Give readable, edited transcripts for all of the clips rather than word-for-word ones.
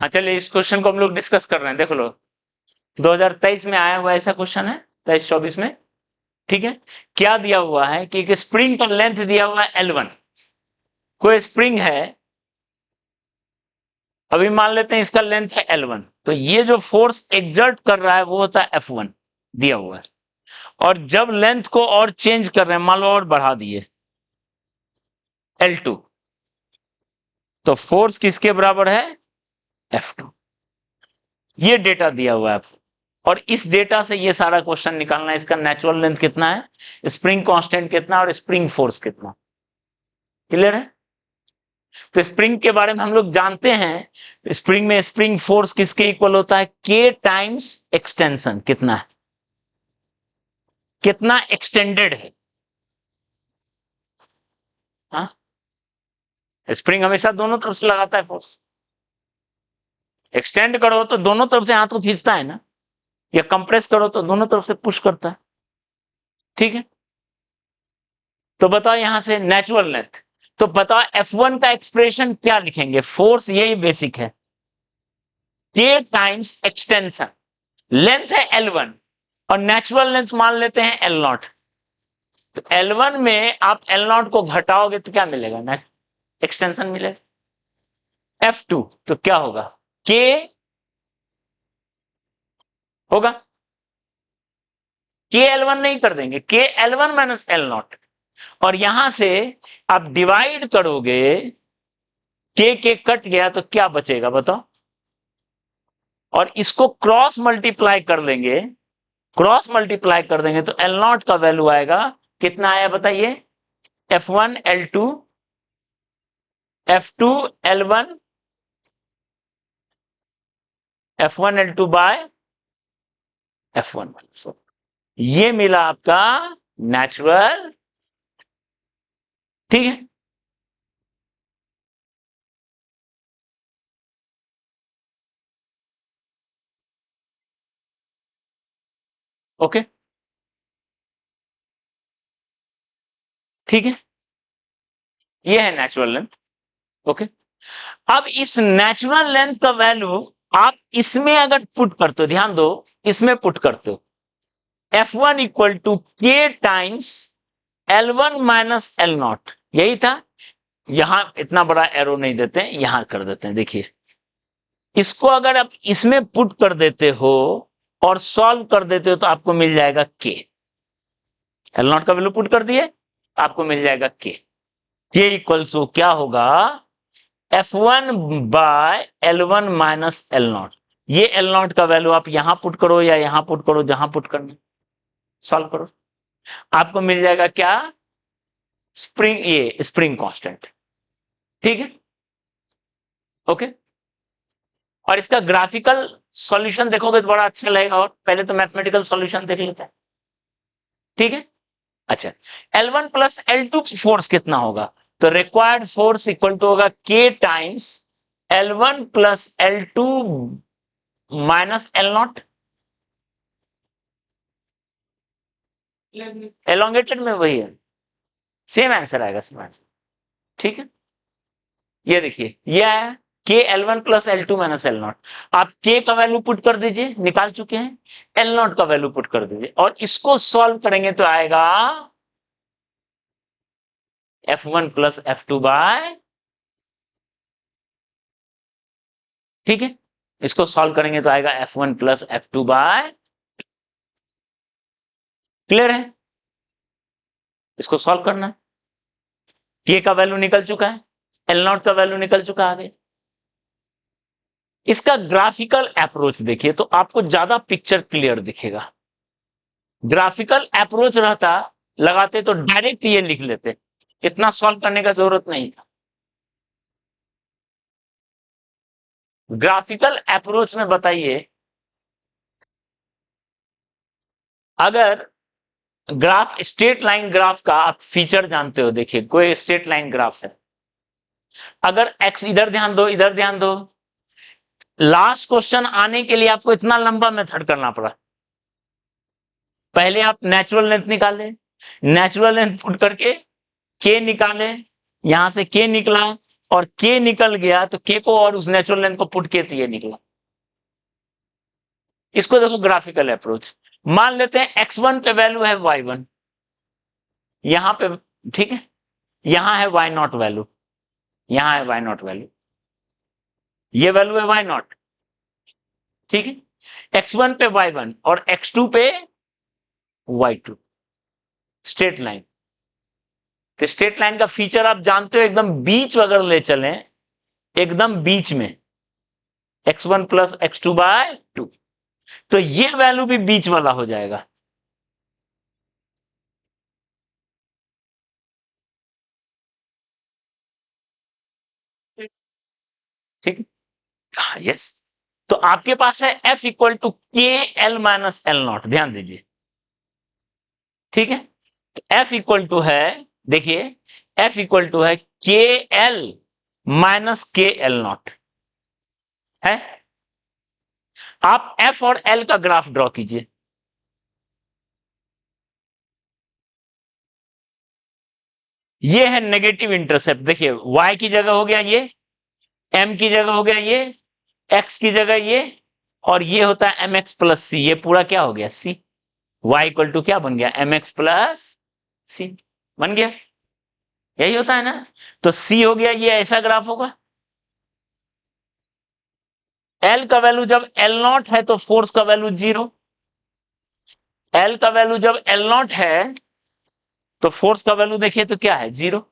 हाँ चलिए इस क्वेश्चन को हम लोग डिस्कस कर रहे हैं। देख लो 2023 में आया हुआ ऐसा क्वेश्चन है, 23-24 में। ठीक है, क्या दिया हुआ है कि एक स्प्रिंग का लेंथ दिया हुआ है L1। कोई स्प्रिंग है, अभी मान लेते हैं इसका लेंथ है L1, तो ये जो फोर्स एग्जर्ट कर रहा है वो होता है F1 दिया हुआ है। और जब लेंथ को और चेंज कर रहे हैं, मान लो और बढ़ा दिए L2, तो फोर्स किसके बराबर है? F2। ये डेटा दिया हुआ है आपको, और इस डेटा से ये सारा क्वेश्चन निकालना है। इसका नेचुरल लेंथ कितना है, स्प्रिंग कांस्टेंट कितना, और स्प्रिंग फोर्स कितना। क्लियर है? तो स्प्रिंग के बारे में हम लोग जानते हैं, स्प्रिंग में स्प्रिंग फोर्स किसके इक्वल होता है? K टाइम्स एक्सटेंशन कितना है, कितना एक्सटेंडेड है। हाँ, स्प्रिंग हमेशा दोनों तरफ से लगाता है फोर्स। एक्सटेंड करो तो दोनों तरफ से हाथ को खींचता है ना, या कंप्रेस करो तो दोनों तरफ से पुश करता है। ठीक है, तो बताओ यहां से नेचुरल लेंथ, तो बताओ F1 का एक्सप्रेशन क्या लिखेंगे? फोर्स यही बेसिक है, K टाइम्स एक्सटेंशन। लेंथ है L1 और नेचुरल लेंथ मान लेते हैं L0। तो L1 में आप L0 को घटाओगे तो क्या मिलेगा? ना एक्सटेंशन मिलेगा। F2 तो क्या होगा? K होगा, K L1 नहीं कर देंगे, K L1 माइनस L0, और यहां से आप डिवाइड करोगे, K कट गया तो क्या बचेगा बताओ? और इसको क्रॉस मल्टीप्लाई कर देंगे, क्रॉस मल्टीप्लाई कर देंगे तो L0 का वैल्यू आएगा, कितना आया बताइए? F1 L2 F2 L1 F1 L2 bye F1 minus. ये मिला आपका नेचुरल। ठीक है, ओके, ठीक है, ये है नेचुरल लेंथ। ओके, अब इस नेचुरल लेंथ का वैल्यू आप इसमें अगर पुट करते हो, ध्यान दो, इसमें पुट करते हो, F1 equal to K times L1 minus L0, यही था। यहां इतना बड़ा एरो नहीं देते हैं, यहां कर देते हैं। देखिए, इसको अगर आप इसमें पुट कर देते हो और सॉल्व कर देते हो तो आपको मिल जाएगा K। L0 का वैल्यू पुट कर दिए, आपको मिल जाएगा K इक्वल्स टू क्या होगा? F1 bye L1 minus L0। ये L0 का वैल्यू आप यहां पुट करो या यहां पुट करो, जहां पुट करना, सॉल्व करो, आपको मिल जाएगा क्या? स्प्रिंग, ये स्प्रिंग कांस्टेंट। ठीक है, ओके। और इसका ग्राफिकल सॉल्यूशन देखोगे तो बड़ा अच्छा लगेगा, और पहले तो मैथमेटिकल सॉल्यूशन देख लेते हैं। ठीक है, अच्छा, L1 प्लस L2 की फोर्स कितना होगा? तो रिक्वायर्ड फोर्स इक्वल टू होगा K times L1 plus L2 minus L0। Elongated में वही है, सेम आंसर आएगा, सेम आंसर। ठीक है, ये देखिए ये आया K L1 plus L2 minus L0। आप K का वैल्यू पुट कर दीजिए, निकाल चुके हैं, L0 का वैल्यू पुट कर दीजिए, और इसको सॉल्व करेंगे तो आएगा F1 प्लस F2 बाय। ठीक है, इसको सॉल्व करेंगे तो आएगा F1 plus F2 bye. Clear है? इसको सॉल्व करना है, K का वैल्यू निकल चुका है, L0 का वैल्यू निकल चुका है आगे। इसका ग्राफिकल अप्रोच देखिए तो आपको ज्यादा पिक्चर क्लियर दिखेगा। ग्राफिकल अप्रोच रहता, लगाते तो डायरेक्ट ये लिख लेते, इतना सॉल्व करने का जरूरत नहीं था। ग्राफिकल अप्रोच में बताइए, अगर ग्राफ, स्ट्रेट लाइन ग्राफ का आप फीचर जानते हो, देखिए कोई स्ट्रेट लाइन ग्राफ है, अगर एक्स, इधर ध्यान दो, इधर ध्यान दो, लास्ट क्वेश्चन आने के लिए आपको इतना लंबा मेथड करना पड़ा। पहले आप नेचुरल लेंथ निकाले, नेचुरल लेंथ पुट करके K निकाले, यहां से K निकला, और के निकल गया तो के को और उस नेचुरल लेंथ को पुट किए तो ये निकला। इसको देखो ग्राफिकल अप्रोच। मान लेते हैं x1 पे वैल्यू है y1, यहां पे, ठीक है, यहां है y0 वैल्यू, यहां है y0 वैल्यू, ये वैल्यू है y0, ठीक है। x1 पे y1 और x2 पे y2, स्ट्रेट लाइन। तो स्ट्रेट लाइन का फीचर आप जानते हो, एकदम बीच अगर ले चलें, एकदम बीच में x1 प्लस x2/2, तो ये वैल्यू भी बीच वाला हो जाएगा। ठीक है, हाँ, यस। तो आपके पास है F इक्वल टू के एल माइनस एल नॉट, ध्यान दीजिए, ठीक है। तो F इक्वल टू है, देखिए, F इक्वल टू है के एल माइनस के एल नॉट है। आप F और L का ग्राफ ड्रॉ कीजिए। ये है नेगेटिव इंटरसेप्ट, देखिए y की जगह हो गया ये, m की जगह हो गया ये, x की जगह ये, और ये होता है mx प्लस सी, ये पूरा क्या हो गया c। y इक्वल टू क्या बन गया, mx प्लस सी बन गया, यही होता है ना। तो c हो गया, ये ऐसा ग्राफ होगा। L का वैल्यू जब L नॉट है तो फोर्स का वैल्यू 0, L का वैल्यू जब L नॉट है तो फोर्स का वैल्यू देखिए तो क्या है, 0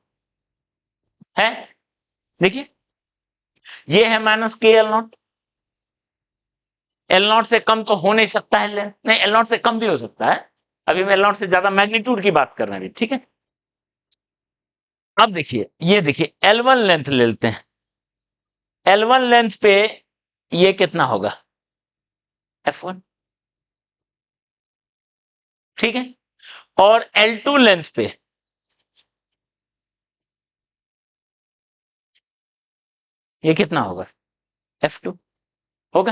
है। देखिए ये है माइनस के एल नॉट, एल नॉट से कम तो हो नहीं सकता है लेंथ, नहीं एल नॉट से कम भी हो सकता है, अभी मैं एल नॉट से ज्यादा मैग्नीट्यूड की बात कर रहे हैं, ठीक है। अब देखिए, ये देखिए L1 लेंथ ले लेते हैं, L1 लेंथ पे ये कितना होगा, F1, ठीक है। और L2 लेंथ पे ये कितना होगा, F2 होगा।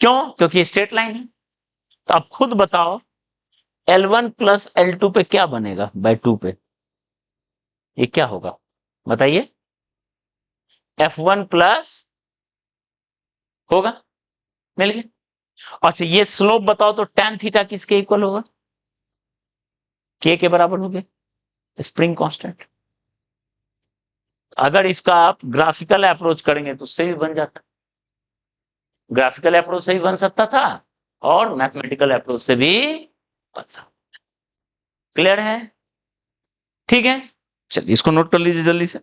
क्यों, क्योंकि स्ट्रेट लाइन है। तो आप खुद बताओ L1 प्लस L2 पे क्या बनेगा, बाय 2 पे ये क्या होगा, बताइए। F1 प्लस होगा, मिल गया। अच्छा ये स्लोप बताओ तो tan थीटा किसके इक्वल होगा, के बराबर हो गया, स्प्रिंग कांस्टेंट। अगर इसका आप ग्राफिकल अप्रोच करेंगे तो उससे भी बन जाता, ग्राफिकल अप्रोच से भी बन सकता था और मैथमेटिकल अप्रोच से भी बन सकता। क्लियर है, ठीक है। चलिए इसको नोट कर लीजिए जल्दी से।